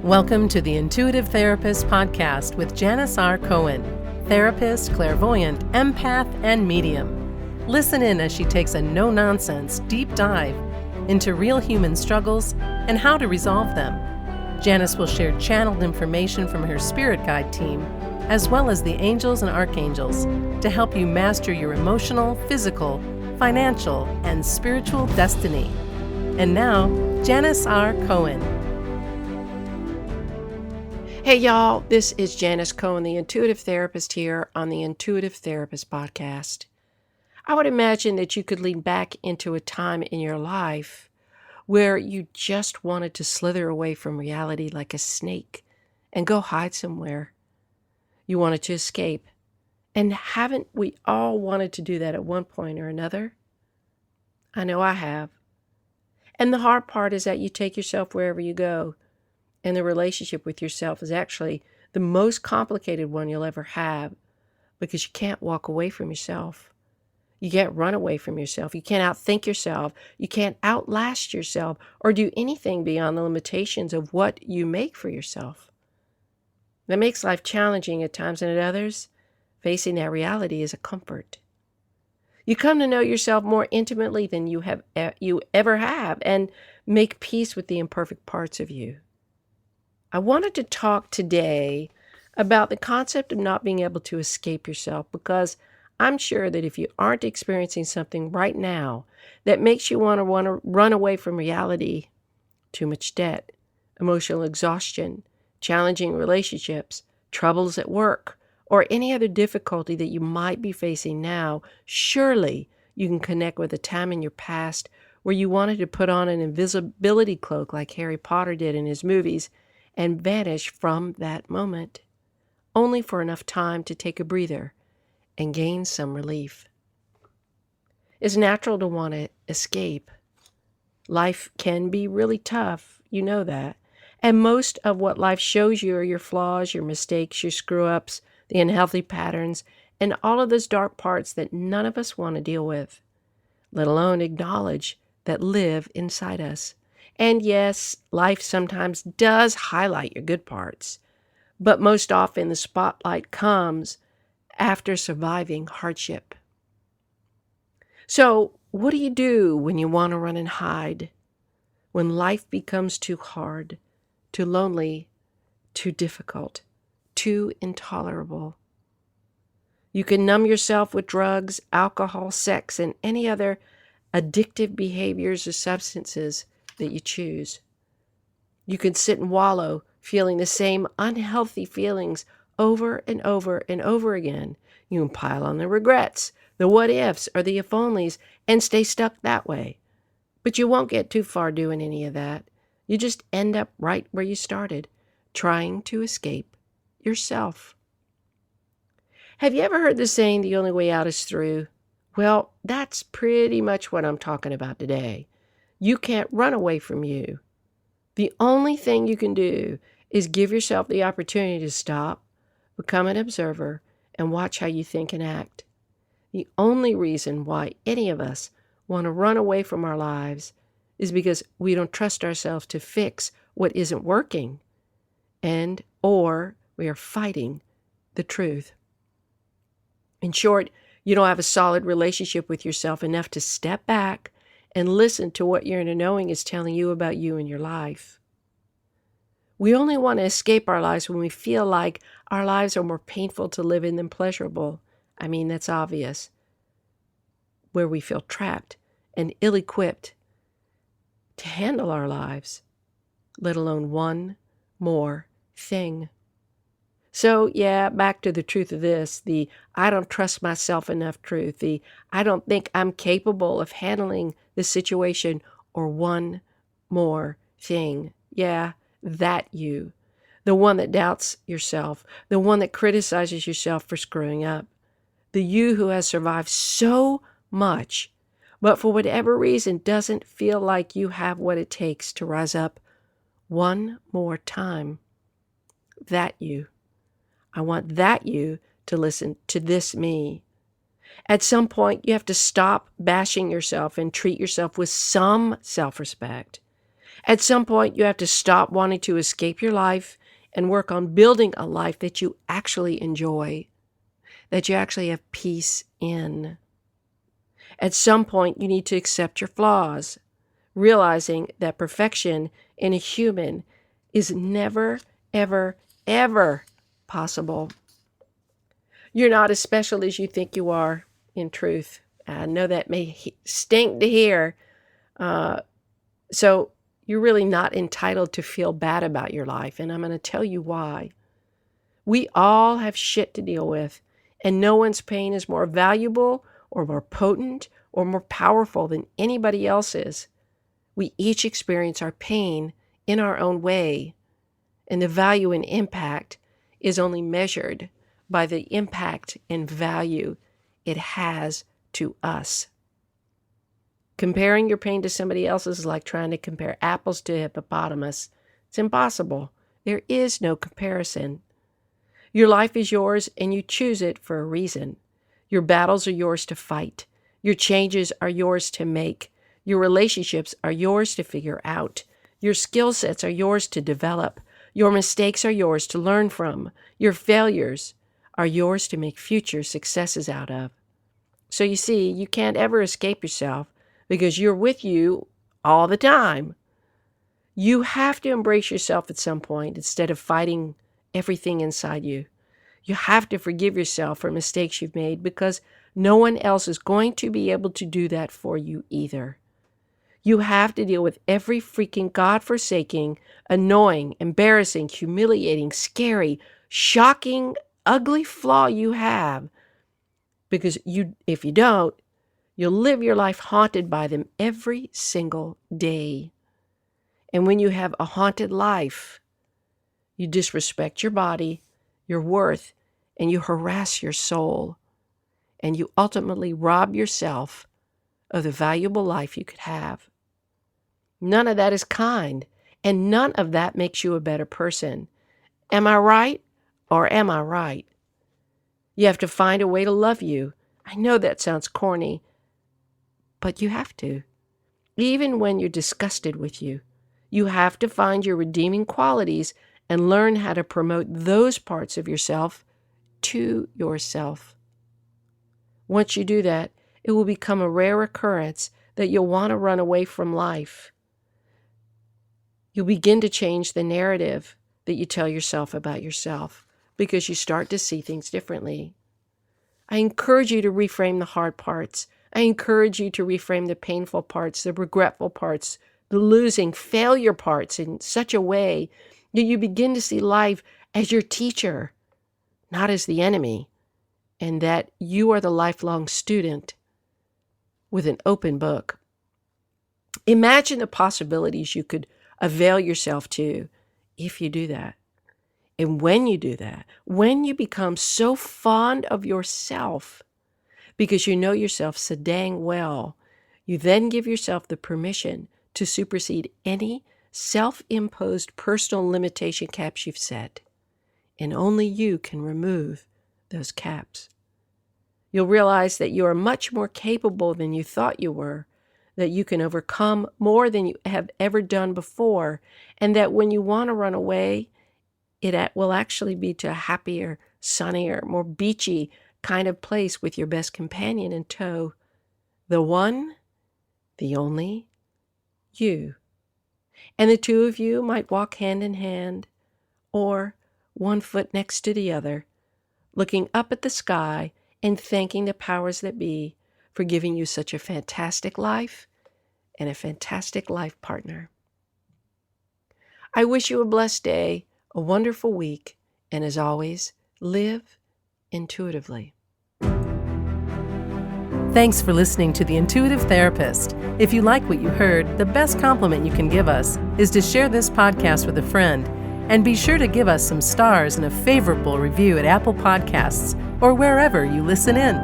Welcome to the Intuitive Therapist Podcast with Janis R. Cohen, therapist, clairvoyant, empath, and medium. Listen in as she takes a no-nonsense deep dive into real human struggles and how to resolve them. Janis will share channeled information from her spirit guide team, as well as the angels and archangels, to help you master your emotional, physical, financial, and spiritual destiny. And now, Janis R. Cohen. Hey y'all, this is Janis Cohen, the Intuitive Therapist here on the Intuitive Therapist Podcast. I would imagine that you could lean back into a time in your life where you just wanted to slither away from reality like a snake and go hide somewhere. You wanted to escape. And haven't we all wanted to do that at one point or another? I know I have. And the hard part is that you take yourself wherever you go. And the relationship with yourself is actually the most complicated one you'll ever have, because you can't walk away from yourself. You can't run away from yourself. You can't outthink yourself. You can't outlast yourself or do anything beyond the limitations of what you make for yourself. That makes life challenging at times, and at others, facing that reality is a comfort. You come to know yourself more intimately than you ever have, and make peace with the imperfect parts of you. I wanted to talk today about the concept of not being able to escape yourself, because I'm sure that if you aren't experiencing something right now that makes you want to run away from reality, too much debt, emotional exhaustion, challenging relationships, troubles at work, or any other difficulty that you might be facing now, surely you can connect with a time in your past where you wanted to put on an invisibility cloak like Harry Potter did in his movies and vanish from that moment, only for enough time to take a breather and gain some relief. It's natural to want to escape. Life can be really tough, you know that. And most of what life shows you are your flaws, your mistakes, your screw-ups, the unhealthy patterns, and all of those dark parts that none of us want to deal with, let alone acknowledge that live inside us. And yes, life sometimes does highlight your good parts, but most often the spotlight comes after surviving hardship. So, what do you do when you want to run and hide? When life becomes too hard, too lonely, too difficult, too intolerable? You can numb yourself with drugs, alcohol, sex, and any other addictive behaviors or substances that you choose. You can sit and wallow, feeling the same unhealthy feelings over and over and over again. You can pile on the regrets, the what ifs, or the if onlys, and stay stuck that way. But you won't get too far doing any of that. You just end up right where you started, trying to escape yourself. Have you ever heard the saying, the only way out is through? Well, that's pretty much what I'm talking about today. You can't run away from you. The only thing you can do is give yourself the opportunity to stop, become an observer, and watch how you think and act. The only reason why any of us want to run away from our lives is because we don't trust ourselves to fix what isn't working, or we are fighting the truth. In short, you don't have a solid relationship with yourself enough to step back and listen to what your inner knowing is telling you about you and your life. We only want to escape our lives when we feel like our lives are more painful to live in than pleasurable. I mean, that's obvious. Where we feel trapped and ill-equipped to handle our lives, let alone one more thing. So, yeah, back to the truth of this, the I don't trust myself enough truth, the I don't think I'm capable of handling this situation, or one more thing. Yeah, that you. The one that doubts yourself, the one that criticizes yourself for screwing up. The you who has survived so much, but for whatever reason doesn't feel like you have what it takes to rise up one more time. That you. I want that you to listen to this me. At some point, you have to stop bashing yourself and treat yourself with some self-respect. At some point, you have to stop wanting to escape your life and work on building a life that you actually enjoy, that you actually have peace in. At some point, you need to accept your flaws, realizing that perfection in a human is never, ever, ever possible. You're not as special as you think you are, in truth. I know that may stink to hear. So you're really not entitled to feel bad about your life, and I'm going to tell you why. We all have shit to deal with, and no one's pain is more valuable or more potent or more powerful than anybody else's. We each experience our pain in our own way, and the value and impact is only measured by the impact and value it has to us. Comparing your pain to somebody else's is like trying to compare apples to a hippopotamus. It's impossible. There is no comparison. Your life is yours, and you choose it for a reason. Your battles are yours to fight. Your changes are yours to make. Your relationships are yours to figure out. Your skill sets are yours to develop. Your mistakes are yours to learn from. Your failures are yours to make future successes out of. So you see, you can't ever escape yourself because you're with you all the time. You have to embrace yourself at some point instead of fighting everything inside you. You have to forgive yourself for mistakes you've made because no one else is going to be able to do that for you either. You have to deal with every freaking godforsaking, annoying, embarrassing, humiliating, scary, shocking, ugly flaw you have, because if you don't, you'll live your life haunted by them every single day. And when you have a haunted life, you disrespect your body, your worth, and you harass your soul. And you ultimately rob yourself of the valuable life you could have. None of that is kind, and none of that makes you a better person. Am I right, or am I right? You have to find a way to love you. I know that sounds corny, but you have to. Even when you're disgusted with you, you have to find your redeeming qualities and learn how to promote those parts of yourself to yourself. Once you do that, it will become a rare occurrence that you'll want to run away from life. You'll begin to change the narrative that you tell yourself about yourself because you start to see things differently. I encourage you to reframe the hard parts. I encourage you to reframe the painful parts, the regretful parts, the losing, failure parts in such a way that you begin to see life as your teacher, not as the enemy, and that you are the lifelong student with an open book. Imagine the possibilities you could avail yourself to if you do that. And when you do that, when you become so fond of yourself because you know yourself so dang well, you then give yourself the permission to supersede any self-imposed personal limitation caps you've set. And only you can remove those caps. You'll realize that you are much more capable than you thought you were, that you can overcome more than you have ever done before, and that when you want to run away, it will actually be to a happier, sunnier, more beachy kind of place with your best companion in tow. The one, the only, you. And the two of you might walk hand in hand, or one foot next to the other, looking up at the sky and thanking the powers that be for giving you such a fantastic life and a fantastic life partner. I wish you a blessed day, a wonderful week, and as always, live intuitively. Thanks for listening to The Intuitive Therapist. If you like what you heard, the best compliment you can give us is to share this podcast with a friend, and be sure to give us some stars and a favorable review at Apple Podcasts or wherever you listen in.